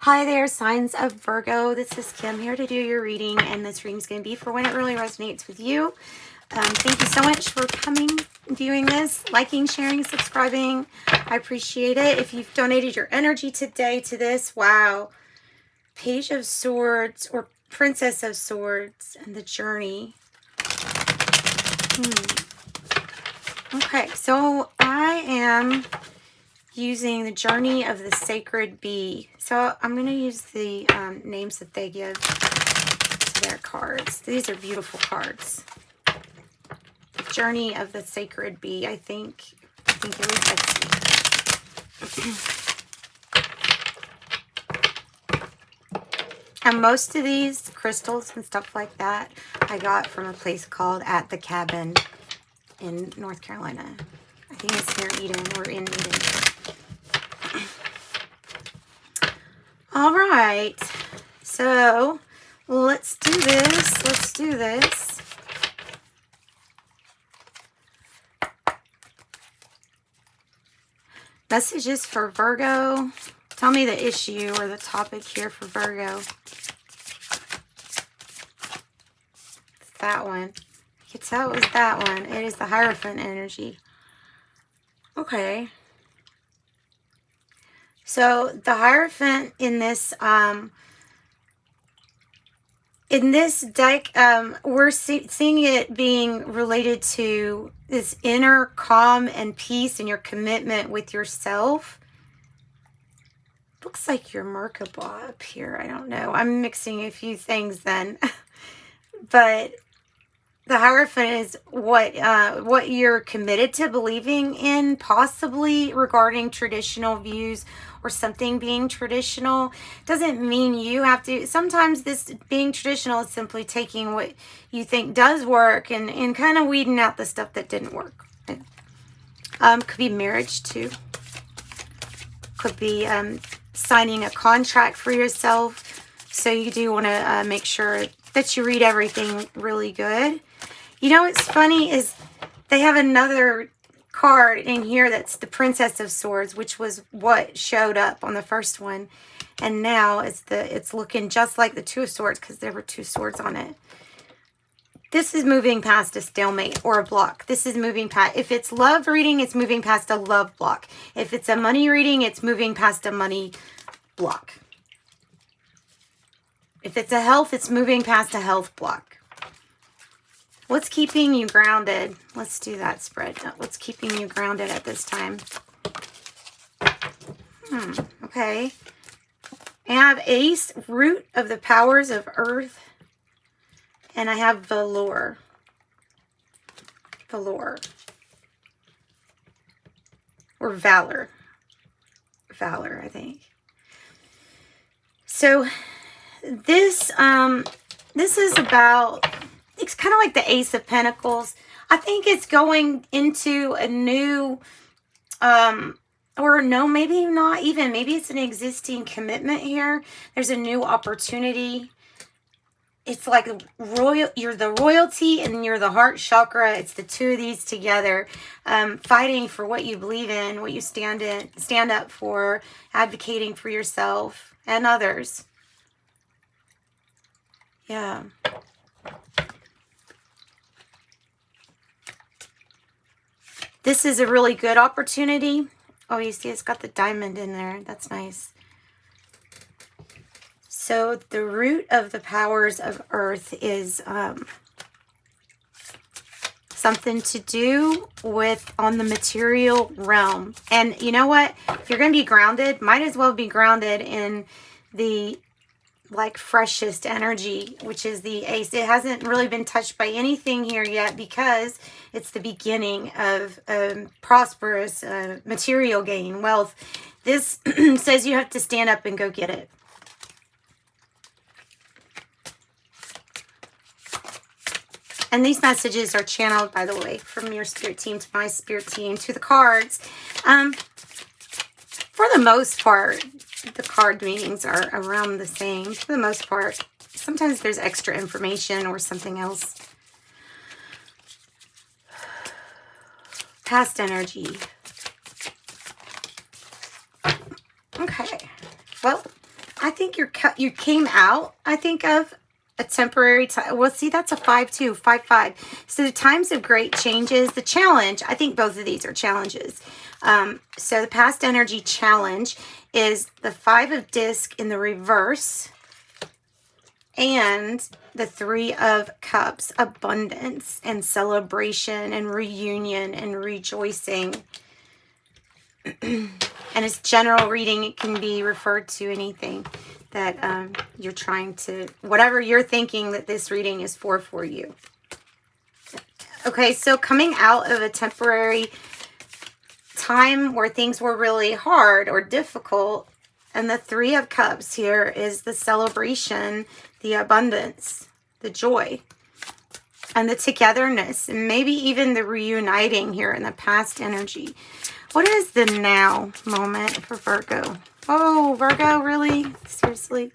Hi there, signs of Virgo. This is Kim here to do your reading, and this reading is going to be for when it really resonates with you. Thank you so much for coming, viewing this, liking, sharing, subscribing. I appreciate it. If you've donated your energy today to this, wow. Page of Swords or Princess of Swords and the Journey. Okay, so I am using the Journey of the Sacred Bee. So I'm going to use the names that they give to their cards. These are beautiful cards. Journey of the Sacred Bee, I think it was Etsy. And most of these crystals and stuff like that I got from a place called At the Cabin in North Carolina. I think it's near Eden or in Eden. All right, so let's do this. Let's do this. Messages for Virgo. Tell me the issue or the topic here for Virgo. It's that one. You can tell it was that one. It is the Hierophant energy. Okay. So the Hierophant in this deck, we're seeing it being related to this inner calm and peace and your commitment with yourself. Looks like your Merkaba up here. I don't know. I'm mixing a few things then. But the Hierophant is what you're committed to believing in, possibly regarding traditional views or something being traditional. Doesn't mean you have to. Sometimes this being traditional is simply taking what you think does work and kind of weeding out the stuff that didn't work. Could be marriage too. Could be signing a contract for yourself. So you do want to make sure that you read everything really good. You know what's funny is they have another card in here that's the Princess of Swords, which was what showed up on the first one. And now it's looking just like the Two of Swords because there were two swords on it. This is moving past a stalemate or a block. This is moving past, if it's love reading, it's moving past a love block. If it's a money reading, it's moving past a money block. If it's a health, it's moving past a health block. What's keeping you grounded? Let's do that spread. What's keeping you grounded at this time? Okay. And I have Ace, Root of the Powers of Earth. And I have Velour. Velour. Or Valor. Valor, I think. So this is about, it's kind of like the Ace of Pentacles. I think it's going into a new, or no, maybe not even. Maybe it's an existing commitment here. There's a new opportunity. It's like you're the royalty and you're the heart chakra. It's the two of these together, fighting for what you believe in, what you stand up for, advocating for yourself and others. Yeah. This is a really good opportunity. Oh, you see it's got the diamond in there. That's nice. So the root of the powers of Earth is something to do with on the material realm. And you know what? If you're going to be grounded, might as well be grounded in the like freshest energy, which is the Ace. It hasn't really been touched by anything here yet because it's the beginning of prosperous material gain, wealth. This says you have to stand up and go get it. And these messages are channeled, by the way, from your spirit team to my spirit team to the cards. For the most part, the card meanings are around the same. For the most part, sometimes there's extra information or something else. Past energy. Okay. Well, I think you came out, I think, of a temporary time. Well, see, that's a 5-2, 5-5. So the times of great changes, the challenge, I think both of these are challenges. So the past energy challenge is the 5 of disc in the reverse and the 3 of cups, abundance and celebration and reunion and rejoicing. And it's general reading. It can be referred to anything that you're trying to, whatever you're thinking that this reading is for you. Okay, so coming out of a temporary time where things were really hard or difficult, and the 3 of cups here is the celebration, the abundance, the joy, and the togetherness, and maybe even the reuniting here in the past energy. What is the now moment for Virgo? Oh, Virgo, really? Seriously?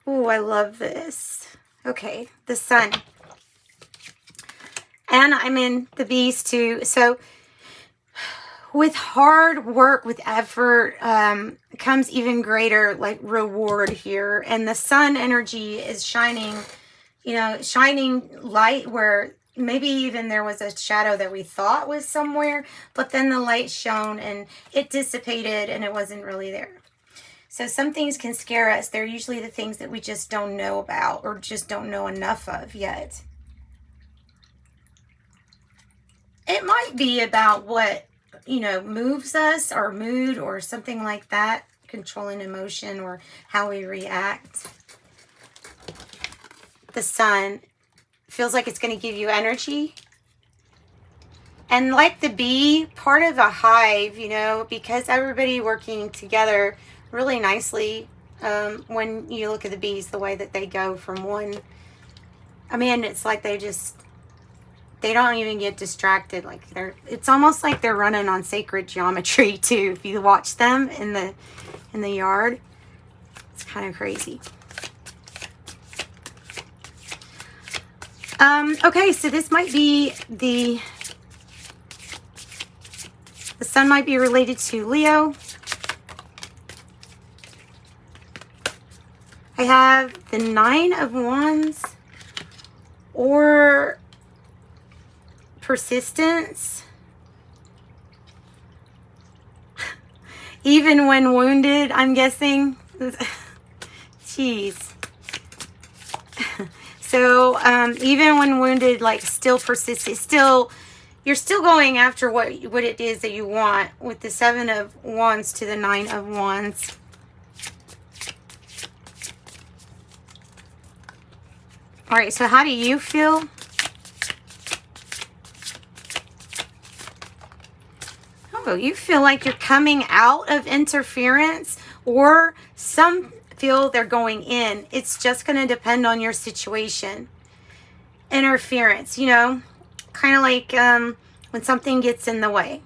Oh, I love this. Okay, the sun. And I'm in the beast too. So with hard work, with effort, comes even greater like reward here. And the sun energy is shining, you know, shining light where maybe even there was a shadow that we thought was somewhere, but then the light shone and it dissipated and it wasn't really there. So some things can scare us. They're usually the things that we just don't know about or just don't know enough of yet. It might be about what, you know, moves us, our mood or something like that, controlling emotion or how we react. The sun feels like it's going to give you energy. And like the bee, part of a hive, you know, because everybody working together really nicely, when you look at the bees, the way that they go from one, I mean, it's like they don't even get distracted. Like it's almost like they're running on sacred geometry too. If you watch them in the yard, it's kind of crazy. Okay, so this might be the sun might be related to Leo. I have the 9 of Wands or persistence. Even when wounded, I'm guessing. Jeez. So even when wounded, like still persistent, you're still going after what it is that you want with the 7 of Wands to the 9 of Wands. All right, so how do you feel? Oh, you feel like you're coming out of interference, or some feel they're going in. It's just going to depend on your situation. Interference, you know, kind of like when something gets in the way.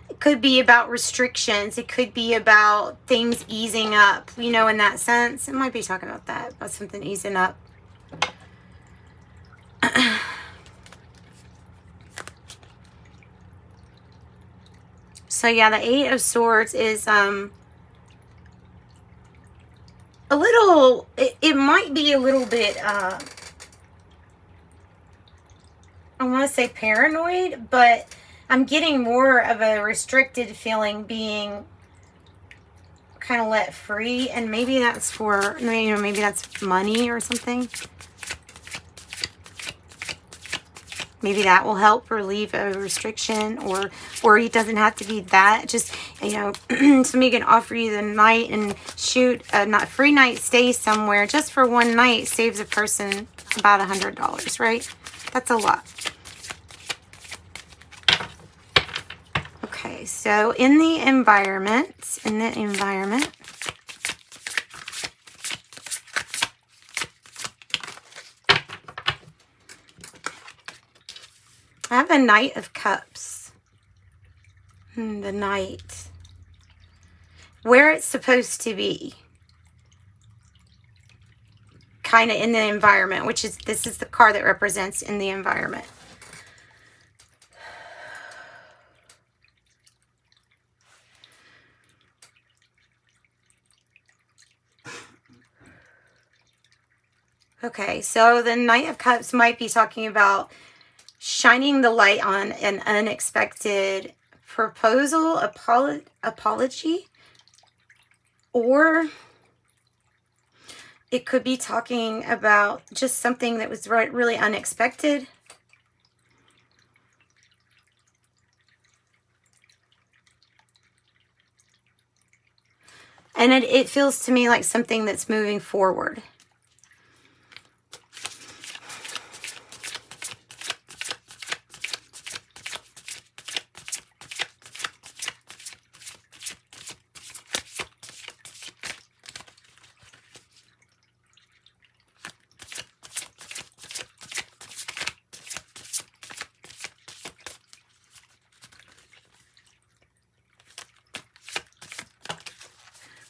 It could be about restrictions. It could be about things easing up, you know, in that sense. It might be talking about that, about something easing up. So yeah, the 8 of Swords is a little, it might be a little bit, I want to say paranoid, but I'm getting more of a restricted feeling being kind of let free. And maybe that's for, you know, maybe that's money or something. Maybe that will help relieve a restriction, or it doesn't have to be that. Just, you know, somebody can offer you the night and shoot a not free night stay somewhere just for one night saves a person about $100, right? That's a lot. Okay, so in the environment, I have a Knight of Cups. The Knight. Where it's supposed to be. Kind of in the environment, which is, this is the card that represents in the environment. Okay, so the Knight of Cups might be talking about shining the light on an unexpected proposal, apology, or it could be talking about just something that was really unexpected. And it feels to me like something that's moving forward.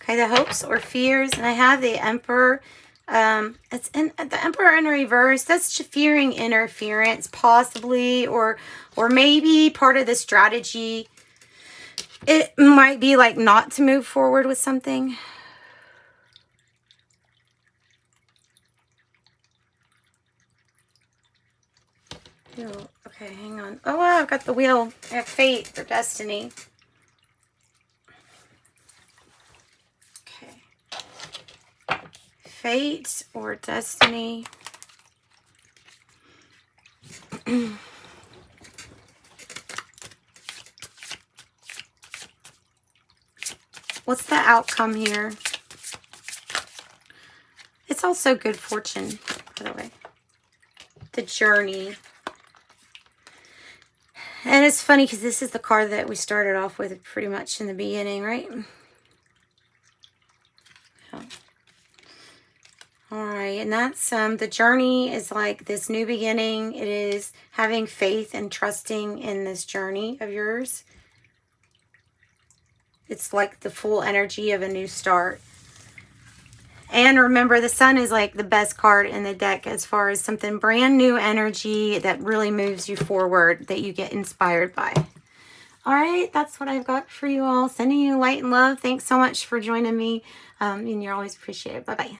Okay, the hopes or fears, and I have the Emperor. It's in the Emperor in reverse. That's fearing interference, possibly, or maybe part of the strategy. It might be like not to move forward with something. Ew, okay, hang on. Oh, wow, I've got the wheel. I have fate or destiny. Fate or destiny. What's the outcome here? It's also good fortune, by the way. The journey. And it's funny because this is the card that we started off with pretty much in the beginning, right? Yeah. All right, and that's the journey is like this new beginning. It is having faith and trusting in this journey of yours. It's like the full energy of a new start. And remember, the Sun is like the best card in the deck as far as something brand new energy that really moves you forward, that you get inspired by. All right, that's what I've got for you all. Sending you light and love. Thanks so much for joining me. And you're always appreciated. Bye-bye.